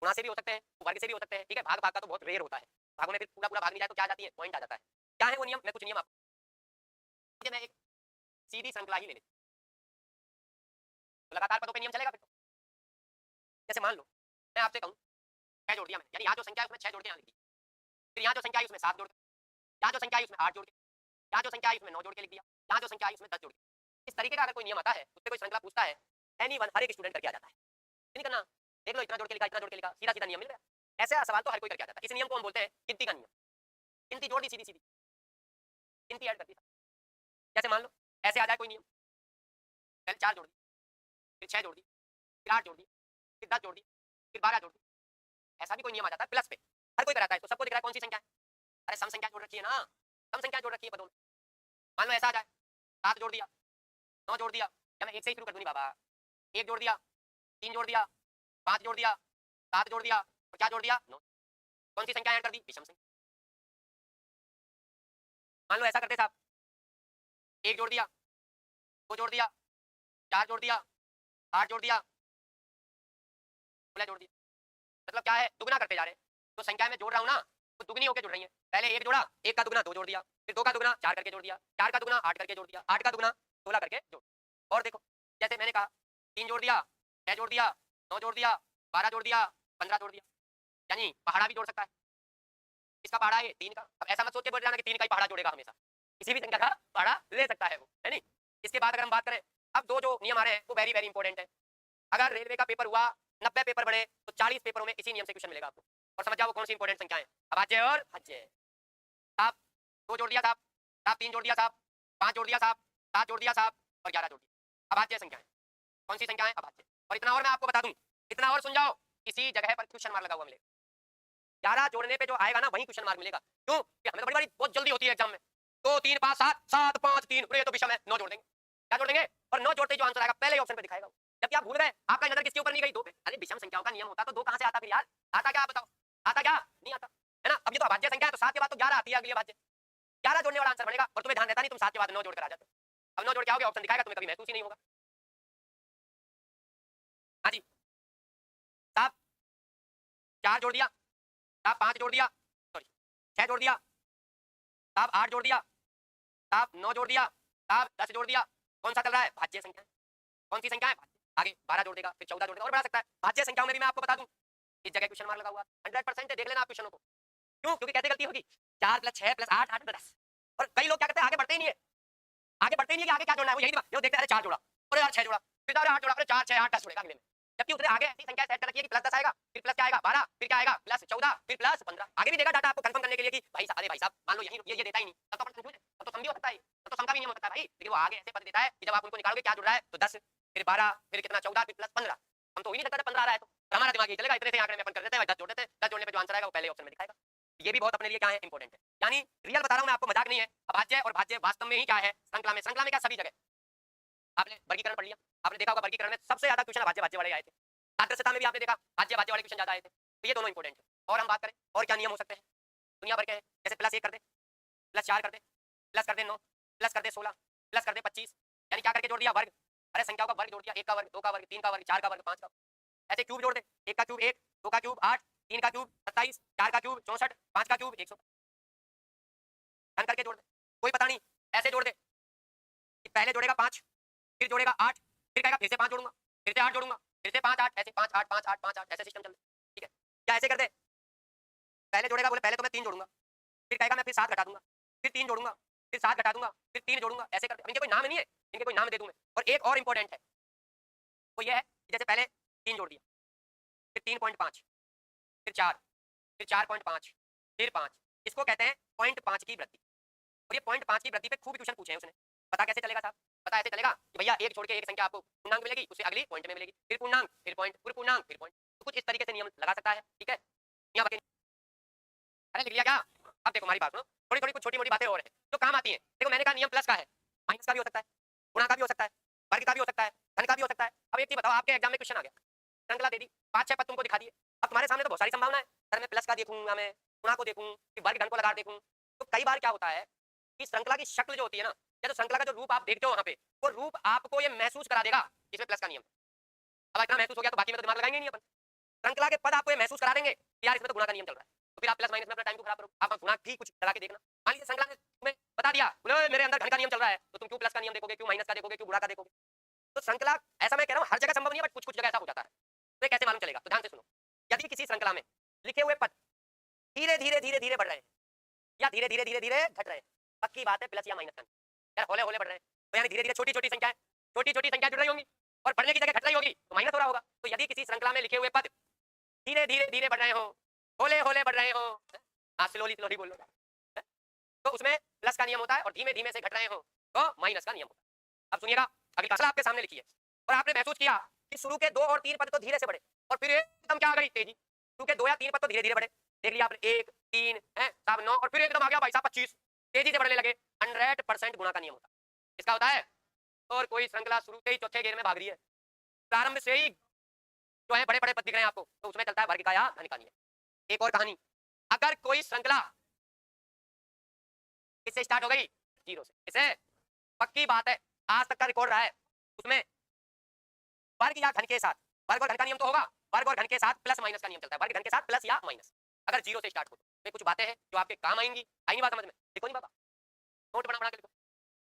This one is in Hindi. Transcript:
गुणा से भी हो सकते हैं, वर्ग से भी हो सकते हैं, ठीक है। भाग भाग का तो बहुत रेयर होता है, भागों में फिर पूरा पूरा भाग नहीं जाए तो क्या आ जाती है, पॉइंट आ जाता है। क्या है वो नियम, मैं कुछ नियम आपको, मैं एक सीधी श्रृंखला ही ले लेती हूं, तो लगातार पदों पे नियम चलेगा फिर तो। जैसे मान लो मैं आपसे कहूँ 6 जोड़ दिया मैंने, यानी यहाँ जो संख्या है उसमें 6 जोड़ के यहाँ लिख दी, फिर यहाँ जो संख्या है उसमें 7 जोड़ के, यहाँ जो संख्या है उसमें 8 जोड़ के, यहाँ जो संख्या है उसमें 9 जोड़ के लिख दिया, यहाँ जो संख्या है उसमें 10 जोड़ के। इस तरीके का अगर कोई नियम आता है, उससे कोई श्रृंखला पूछता है, एनीवन हर एक स्टूडेंट करके आ जाता है, नहीं करना, देख लो इतना जोड़ के लिखा, इतना जोड़ के लिखा, सीधा सीधा नियम मिल गया। ऐसा सवाल तो हर कोई करके आ जाता है। इस नियम को हम बोलते हैं गिनती का नियम। गिनती जोड़ दी सीधी सीधी, गिनती ऐड कर दी। जैसे मान लो ऐसे आ जाए कोई नियम, पहले 4 जोड़ दी, फिर 6 जोड़ दी, फिर 8 जोड़ दी, फिर 10 जोड़ दी, फिर 12 जोड़ दी, ऐसा भी कोई नियम आ जाता है प्लस पे, हर कोई कराता है, तो सबको दिख रहा है कौन सी संख्या है, अरे सम संख्या जोड़ रखी है ना, सम संख्या जोड़ रखी है पदों में। मान लो ऐसा आ जाए 7 जोड़ दिया, 9 जोड़ दिया, या मैं 1 से ही शुरू कर दूंगी बाबा, 1 जोड़ दिया, 3 जोड़ दिया, 5 जोड़ दिया, 7 जोड़ दिया, और क्या जोड़ दिया 9। कौन सी संख्या ऐड कर दी, विषम संख्या। मान लो ऐसा करते साहब, 1 जोड़ दिया, 2 जोड़ दिया, 4 जोड़ दिया, 8 जोड़ दिया, 16 जोड़ दिया, मतलब क्या है, दुगना करते जा रहे हैं। तो संख्या में जोड़ रहा हूँ ना, तो दुगनी होकर जुड़ रही है। पहले 1 जोड़ा, 1 का दुगना 2 जोड़ दिया, फिर 2 का दुगना 4 करके जोड़ दिया, 4 का दुगना 8 करके जोड़ दिया, 8 का दुगना 16 करके जोड़। और देखो जैसे मैंने कहा 3 जोड़ दिया, 6 जोड़ दिया, 9 जोड़ दिया, 12 जोड़ दिया, 15 जोड़ दिया, यानी पहाड़ा भी जोड़ सकता है। इसका पहाड़ा है 3 का। अब ऐसा मत सोच के बोल जाना कि 3 का ही पहाड़ा जोड़ेगा हमेशा, किसी भी संख्या का पहाड़ा ले सकता है वो, है नहीं। इसके बाद अगर हम बात करें, अब दो जो नियम आ रहे हैं वो वेरी वेरी इंपॉर्टेंट है। अगर रेलवे का पेपर हुआ, 90 पेपर बने, तो 40 पेपरों में इसी नियम से क्वेश्चन मिलेगा आपको। और समझ जाओ वो कौन सी इंपॉर्टेंट संख्या है, अभाज्य और भाज्य। साहब 2 जोड़ दिया साहब, साहब 3 जोड़ दिया साहब, 5 जोड़ दिया साहब, 7 जोड़ दिया साहब, और 11 जोड़ दिया। अभाज्य संख्या है, कौन सी संख्या है, अभाज्य। और इतना और मैं आपको बता दूं, इतना और सुन जाओ, इसी जगह पर क्वेश्चन मार्क लगा हुआ मिलेगा। 11 जोड़ने पे जो आएगा ना वही क्वेश्चन मार्क मिलेगा। क्यों कि हमें तो बड़ी बड़ी बहुत जल्दी होती है एग्जाम में, 2 3 5 7 7 5 3, ये तो विषम है, 9 जोड़ देंगे, क्या जोड़ देंगे, और 9 जोड़ते जो आंसर आएगा पहले ही ऑप्शन पे दिखाएगा। जबकि आप भूल गए, आपका नजर किसके ऊपर नहीं गई, 2 पे। अरे विषम संख्याओं का नियम होता तो 2 कहां से आता फिर यार, आता क्या आप बताओ, आता क्या नहीं आता, है ना। अब ये तो अभाज्य संख्या है, तो 7 के बाद तो 11 आती है अगली अभाज्य, 11 जोड़ने वाला आंसर बनेगा। और तुम्हें ध्यान रहता नहीं, तुम 7 के बाद 9 जोड़ कर आ जाते हो। अब 9 जोड़ के आओगे ऑप्शन दिखाएगा, तुम्हें कभी महसूस ही नहीं होगा। हाँ जी साहब 4 जोड़ दिया साहब, 5 जोड़ दिया, सॉरी 6 जोड़ दिया साहब, 8 जोड़ दिया साहब, 9 जोड़ दिया साहब, 10 जोड़ दिया। कौन सा चल रहा है, भाज्य संख्या। कौन सी संख्या है, भाज्य। आगे 12 जोड़ देगा, फिर 14 जोड़ देगा, और बढ़ा सकता है। भाज्य संख्याओं में भी मैं आपको बता दूं, इस जगह क्वेश्चन मार्क लगा हुआ 100% है, देख लेना आप क्वेश्चनों को। क्यों, क्योंकि कहते गलती होगी, 4 + 6 + 8 8 + 10, और कई लोग क्या करते हैं आगे बढ़ते ही नहीं है, आगे बढ़ते ही नहीं है कि आगे क्या जोड़ना है, वो यही वो देखते हैं अरे 4 जोड़ा, अरे यार 6 जोड़ा, फिर अरे 8 जोड़ा, अरे 4 6 8 10 जोड़ेगा अगले में। जबकि उधर आगे ऐसी संख्या सेट कर रखी है कि +10 आएगा, फिर प्लस क्या आएगा 12, फिर क्या आएगा +14, फिर +15, आगे भी देगा डाटा आपको कंफर्म करने के लिए कि भाई साहब, अरे भाई साहब मान लो यही ये देता ही नहीं, तब तो अपन कंफ्यूज है, तब तो सम भी हो सकता है, तब तो सम का भी नियम हो सकता है भाई। लेकिन वो आगे ऐसे पद देता है कि जब आप उनको निकालोगे क्या जुड़ रहा है, तो 10 फिर 12 फिर कितना 14 फिर +15, हम तो हो ही नहीं सकता जब 15 आ रहा है तो हमारा दिमाग ये चलेगा इतने से आंकड़े में अपन कर देते हैं, 10 जोड़ देते हैं, 10 जोड़ने पे जो आंसर आएगा वो पहले ऑप्शन में दिखाएगा। ये भी बहुत अपने लिए क्या है, इंपॉर्टेंट है। यानी रियल बता रहा हूं मैं आपको, मजाक नहीं है। अभाज्य और भाज्य वास्तव में ही क्या है, श्रृंखला में, श्रृंखला में क्या सभी जगह। आपने वर्गीकरण पढ़ लिया, आपने देखा होगा वर्गीकरण में सबसे ज्यादा क्वेश्चन भाज्य भाज्य वाले आए थे। सादृश्यता में भी आपने देखा भाज्य भाज्य वाले क्वेश्चन ज्यादा आए थे, तो ये दोनों इंपॉर्टेंट है। और हम बात करें और क्या नियम हो सकते हैं, दुनिया भर के हैं। जैसे +1 कर दे, +4 कर दे, प्लस कर दे 9, प्लस कर दे 16, प्लस कर दे 25, यानी क्या करके जोड़ दिया, वर्ग। अरे संख्याओं का वर्ग जोड़ दिया, 1 का वर्ग, 2 का वर्ग, 3 का वर्ग, 4 का वर्ग, 5 का। ऐसे क्यूब जोड़ दे, 1 का क्यूब 1, 2 का क्यूब 8, 3 का क्यूब 27, 4 का क्यूब 64, 5 का क्यूब 100, घन करके जोड़ दे, कोई पता नहीं। ऐसे जोड़ दे कि पहले जोड़ेगा 5, फिर जोड़ेगा 8, फिर कहेगा फिर से 5 जोड़ूंगा, फिर से 8 जोड़ूंगा, फिर से 5 8, ऐसे 5 8 5 8 5 8, ऐसे सिस्टम चल रहा है, ठीक है। या ऐसे कर दे, पहले जोड़ेगा, बोले पहले तो मैं 3 जोड़ूंगा, फिर कहेगा मैं फिर 7 घटा दूंगा, फिर 3 जोड़ूंगा, फिर 7 घटा दूंगा, फिर 3 जोड़ूंगा, ऐसे कर दे। अब इनके कोई नाम नहीं है, इनके कोई नाम दे दूं मैं। और एक और इंपॉर्टेंट है, वो ये है कि जैसे पहले 3 जोड़ दिया, फिर 3.5, फिर 4, फिर 4.5, फिर 5, इसको कहते हैं 0.5 की वृद्धि। और ये 0.5 की वृद्धि पे खूब क्वेश्चन पूछे हैं उसने। पता कैसे चलेगा साहब, पता ऐसे चलेगा कि भैया एक छोड़ के एक संख्या आपको पूर्णांक मिलेगी, उससे अगली पॉइंट में मिलेगी, फिर पूर्णांक, फिर पॉइंट, फिर पूर्णांक, फिर पॉइंट। तो कुछ इस तरीके से नियम लगा सकता है, ठीक है। यहाँ बाकी अरे लिख लिया क्या, अब देखो हमारी बात सुनो, थोड़ी थोड़ी कुछ छोटी मोटी बातें और हैं जो काम आती हैं। देखो मैंने कहा नियम प्लस का है, माइनस का भी हो सकता है, गुणा का भी हो सकता है, वर्ग का भी हो सकता है, धन का भी हो सकता है। अब एक चीज बताओ, आपके एग्जाम में क्वेश्चन आ गया, श्रृंखला दे दी, 5 6 पद तुमको दिखा दिए, अब तुम्हारे सामने तो बहुत सारी संभावना है, सर मैं प्लस का देखूंगा, मैं गुणा को देखूं, कि वर्ग धन को लगा देखूं। तो कई बार क्या होता है कि श्रृंखला की शक्ल जो होती है ना, या तो श्रृंखला का जो रूप आप देखते हो वहां पे, वो रूप आपको ये महसूस करा देगा इसमें प्लस का नियम है। अब इतना महसूस हो गया तो बाकी में तो दिमाग लगाएंगे नहीं अपन, श्रृंखला के पद आपको ये महसूस करा देंगे कि यार इसमें तो गुणा का नियम चल रहा है, तो फिर आप प्लस माइनस में अपना टाइम क्यों खराब करोगे? आप गुणा की कुछ लगा के देखना। मान लीजिए श्रृंखला ने तुम्हें बता दिया, बोले ओए मेरे अंदर घन का नियम चल रहा है, तो तुम क्यों प्लस का नियम देखोगे, क्यों माइनस का देखोगे, क्यों गुणा का देखोगे? तो श्रृंखला, ऐसा मैं कह रहा हूँ हर जगह संभव नहीं है, बट कुछ कुछ जगह ऐसा हो जाता है। तो ये कैसे मालूम चलेगा? तो ध्यान से सुनो। यदि किसी श्रृंखला में लिखे हुए पद धीरे धीरे धीरे धीरे बढ़ रहे हैं या धीरे धीरे धीरे धीरे घट रहे हैं, पक्की बात है प्लस या माइनस का नहीं। यार हौले हौले बढ़ रहे हैं तो यानी धीरे धीरे छोटी छोटी संख्याएं जुड़ रही होंगी और बढ़ने की जगह घट रही होगी, तो माइनस हो रहा होगा। तो यदि किसी श्रृंखला में लिखे हुए पद धीरे धीरे धीरे बढ़ रहे हो, हौले हौले बढ़ रहे हो, हाँ स्लोली स्लोली बोल लो, तो उसमें प्लस का नियम होता है, और धीमे धीमे से घट रहे हो तो माइनस का नियम होता है। अब सुनिएगा, अगली फसल आपके सामने लिखी है और आपने महसूस किया कि शुरू के 2 और 3 पद तो धीरे से बढ़े और फिर एकदम क्या आ गई तेजी। शुरू के 2 या 3 पद तो धीरे धीरे बढ़े, देख लिया आपने 1 3 है साहब 9, और फिर एकदम आ गया भाई साहब 25, तेजी से बढ़ने लगे। 100% गुणा का नियम होता है। इसका होता है, और कोई श्रृंखला शुरू से ही चौथे घेर में भाग रही है, प्रारंभ से ही जो है बड़े बड़े पद दिख रहे हैं आपको, तो उसमें चलता है वर्ग का या धन का नियम। एक और कहानी, अगर कोई श्रृंखला किससे स्टार्ट हो गई? 0 से। इसे पक्की बात है आज तक का रिकॉर्ड रहा है, उसमें वर्ग या घन के साथ, वर्ग और घन का नियम तो होगा, वर्ग और घन के साथ प्लस माइनस का नियम चलता है, वर्ग घन के साथ प्लस या माइनस, अगर 0 से स्टार्ट हो तो। ये कुछ बातें हैं जो आपके काम आएंगी। आई नहीं बात समझ में? देखो नहीं बाबा, नोट बना बना के लिखो।